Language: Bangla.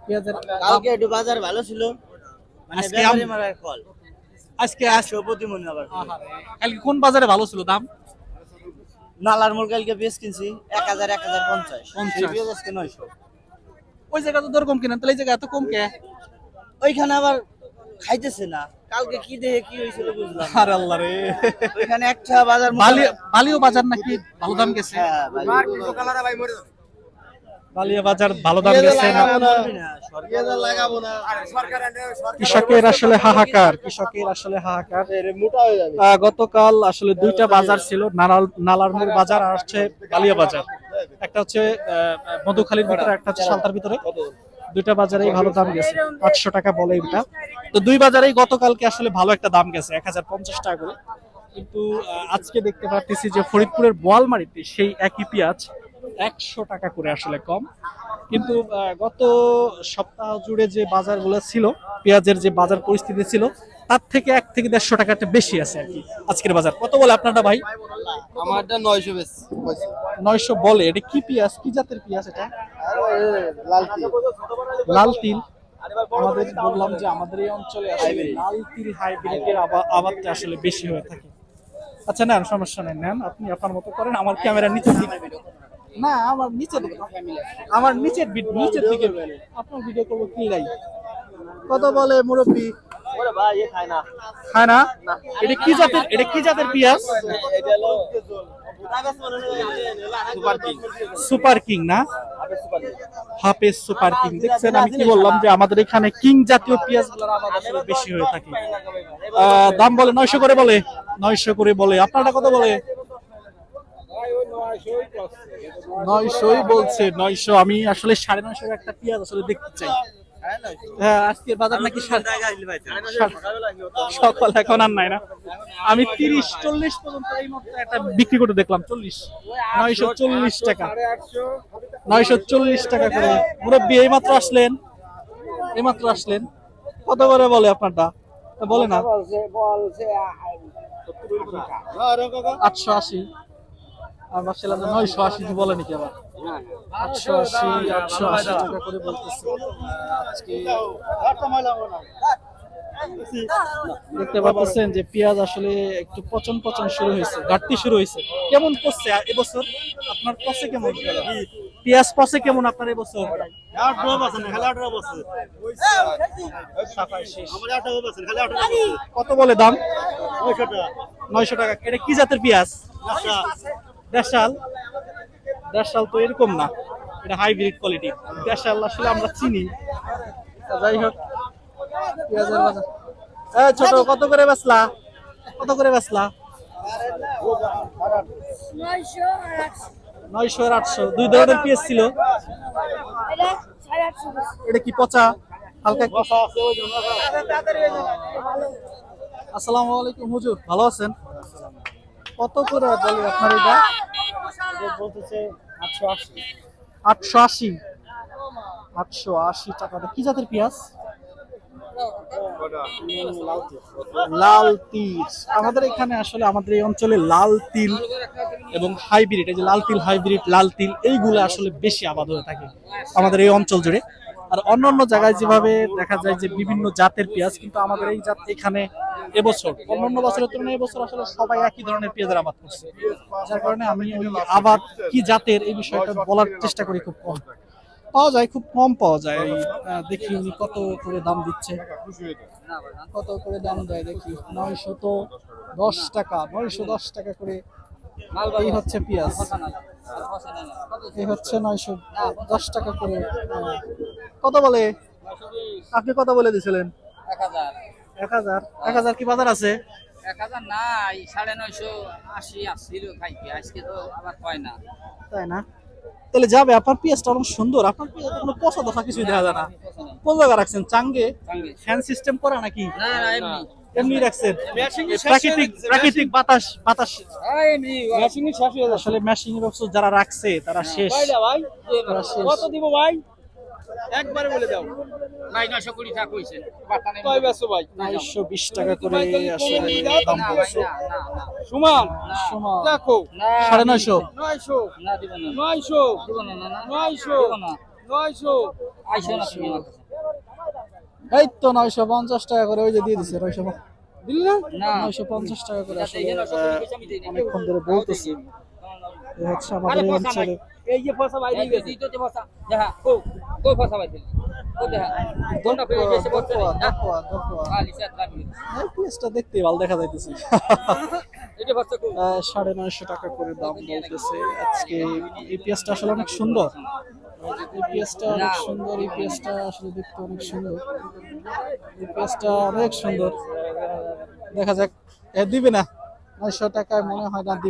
পেঁয়াজের কালকে একটু বাজার ভালো ছিল, মানে আজকে ব্যাপারী মারার ফল। আজকে 100 প্রতি মন আবার। কালকে কোন বাজারে ভালো ছিল দাম? নালার মোড় কালকে পেঁয়াজ কিনছি 1000 1050, 50 সেই পেঁয়াজ আজকে 900। ওই জায়গা তো দরকম কিনেন, তাহলে এই জায়গা এত কম কে? ওইখানে আবার খাইতেছে না, কালকে কি দেখে কি হয়েছিল বুঝলাম না। আরে আল্লাহ রে, ওইখানে একটা বাজার বালিও বাজার নাকি ভালো দাম গেছে? হ্যাঁ ভাই। বালিয়া বাজার ভালো দাম গেছে না? কৃষকের আসলে হাহাকার, কৃষকের আসলে হাহাকার। গতকাল আসলে দুইটা বাজার ছিল, নালারমোড় বাজার আর হচ্ছে বালিয়া বাজার। একটা হচ্ছে মধুখালীর ভিতরে, একটা হচ্ছে সালতার ভিতরে। দুইটা বাজারেই ভালো দাম গেছে, 800 টাকা বলে এটা। তো দুই বাজারেই গতকালকে আসলে ভালো একটা দাম গেছে, 1050 টাকা করে। কিন্তু আজকে দেখতে পাচ্ছি যে ফরিদপুরের বোয়ালমারীতে সেই একই পেঁয়াজ 100 টাকা করে আসলে কম। কিন্তু গত সপ্তাহ জুড়ে যে বাজারগুলো ছিল, পেঁয়াজের যে বাজার পরিস্থিতি ছিল, তার থেকে 1 থেকে 150 টাকাটা বেশি আছে আর কি আজকের বাজার। কত বলে আপনারটা ভাই? আমারটা 900 বেশ 900 বলে। এটা কি পেঁয়াজ, কি জাতের পেঁয়াজ এটা? লাল তিল। লাল তিল। আমাদের বললাম যে আমাদের এই অঞ্চলে আসলে লাল তিল হাইব্রিডের আবাদটা আসলে বেশি হয়ে থাকে। আচ্ছা নেন, সমস্যা নেই, নেন আপনি আপনার মতো করেন। আমার ক্যামেরা নিচে না, আমার নিচে, আমার নিচের দিকে আপনার ভিডিও করবো কি লাই। কত বলে মুরব্বী? ওরে ভাই এ খায় না। খায় না? এটা কি জাতের, এটা কি জাতের পেঁয়াজ? এটা হলো সুপার কিং। সুপার কিং না? হাফেজ সুপার কিং। দেখছেন আমি কি বললাম যে আমাদের এখানে কিং জাতীয় পেঁয়াজগুলোর আবাদ আসলে বেশি হয়ে থাকে। দাম বলে 900 করে বলে, 900 করে বলে। আপনারটা কত বলে? 900ই বলছে। 900। আমি আসলে 950 একটা পেঁয়াজ আসলে দেখতে চাই। হ্যাঁ, আজকের বাজার নাকি সকাল এখন আর নাই না। আমি 30-40 পর্যন্ত এই মতো একটা বিক্রি করে দেখলাম। 40, 940 টাকা, 940 টাকা করে। মুরব্বী এইমাত্র আসলেন, এইমাত্র আসলেন। কত করে বলে আপনারটা? বলে না। 880। আর ভাবছিলাম যে 980 বলে নাকি আবার। 880 টাকা করে বলতেছে আজকে। দেখতে পাচ্ছেন যে পেঁয়াজ আসলে একটু পচন শুরু হয়েছে, ঘাটতি শুরু হয়েছে। কেমন পচছে এবছর? আপনার পচে কেমন পেঁয়াজ? পচে কেমন আপনার এবছর? কত বলে দাম? 900 টাকা। এটা কি জাতের পেঁয়াজ? দেশাল। দেশাল তো এরকম না, এটা হাইব্রিড কোয়ালিটি। দেশাল আসলে আমরা চিনি। যাই হোক, পেঁয়াজের বাজার। ছোট কত করে বেচলা? কত করে বেচলা? 900 আর 800 দুই ধরনের পেঁয়াজ ছিল। এটা কি পচা? হালকা পচা আছে। আসসালামু আলাইকুম হুজুর, ভালো আছেন? কত করে বলে আপনার এটা? বলতেছে 880। 880। 880 টাকা। কি জাতের পেঁয়াজ? লাল তিল। আমাদের এখানে আসলে আমাদের এই অঞ্চলে লাল তিল এবং হাইব্রিড, এই যে লাল তিল হাইব্রিড, লাল তিল এইগুলো আসলে বেশি আবাদ হয়ে থাকে আমাদের এই অঞ্চল জুড়ে। আর অন্যান্য জায়গায় যেভাবে দেখা যায় যে বিভিন্ন জাতের পেঁয়াজ, কিন্তু আমাদের এই জাত এখানে এবছর অন্যান্য বছরের তুলনায় এবছর আসলে সবাই একই ধরনের পেঁয়াজের আবাদ করছে, যার কারণে আমি ওই আবাদ কি জাতের এই বিষয়টা বলার চেষ্টা করি। খুব কম পাওয়া যায়, খুব কম পাওয়া যায়। দেখি উনি কত করে দাম দিচ্ছে, কত করে দাম দেয় দেখি। 910 টাকা, 910 টাকা করে এই হচ্ছে পেঁয়াজ। এই হচ্ছে 910 টাকা করে। কত বলে? আপনি কত বলে দিছিলেন? 1000। 1000 কি বাজার আছে? 1000 নাই, 980 আসছিল খাইতে, আজকে তো আবার হয় না। তাই না? তাহলে যাবে। আপনার পেঁয়াজটা অনেক সুন্দর, আপনার পেঁয়াজ কোনো পচা দশা কিছুই দেখা যায় না। কোন জায়গায় রাখছেন? চাঙ্গে ফ্যান সিস্টেম করা নাকি? না না, এমনি এমনি রাখছেন? প্রাকৃতিক বাতাস এমনি মেশিং শেষ হয়ে যাচ্ছে। আসলে মেশিং ব্যবস্থা যারা রাখছে তারা শেষ। ভাই তারা শেষ। কত দিব ভাই? একবারে বলে দাও ভাই। 920 টাকা কইছেন, বাটানে কয় বেচো ভাই? 920 টাকা করে আসলে দাম বলছে। না না না, সমান দেখো 950। 900 না দিব না, 900 দিব না, না 900 দিব না, আইসো না তুমি আমার কাছে। এই তো 950 টাকা করে ওই যে দিয়ে দিছে 900 দিলি না না। 950 টাকা করে যাতে আসলে এই 900 পয়সা আমি দেই না। অনেকক্ষণ ধরে বলতেছি এই হচ্ছে আমাদের এই অঞ্চলে এই যে ফসা ভাই দিয়ে গেছি তো ফসা দেখা কো ফসা ভাই দিলি কো দেখা কোনটা পেয়ে গেছে বলতে না খালি সাত লাগবে এই পিসটা দেখতে ভালো দেখা যাইতেছে এই যে ফসা কো 950 টাকা করে দাম বলতেছে আজকে এই পেঁয়াজটা আসলে অনেক সুন্দর এই পেঁয়াজটা অনেক সুন্দর এই পেঁয়াজটা আসলে দেখতে অনেক সুন্দর এই পেঁয়াজটা অনেক সুন্দর দেখা যাক দিবে না 900 টাকায় মনে হয় না দিবে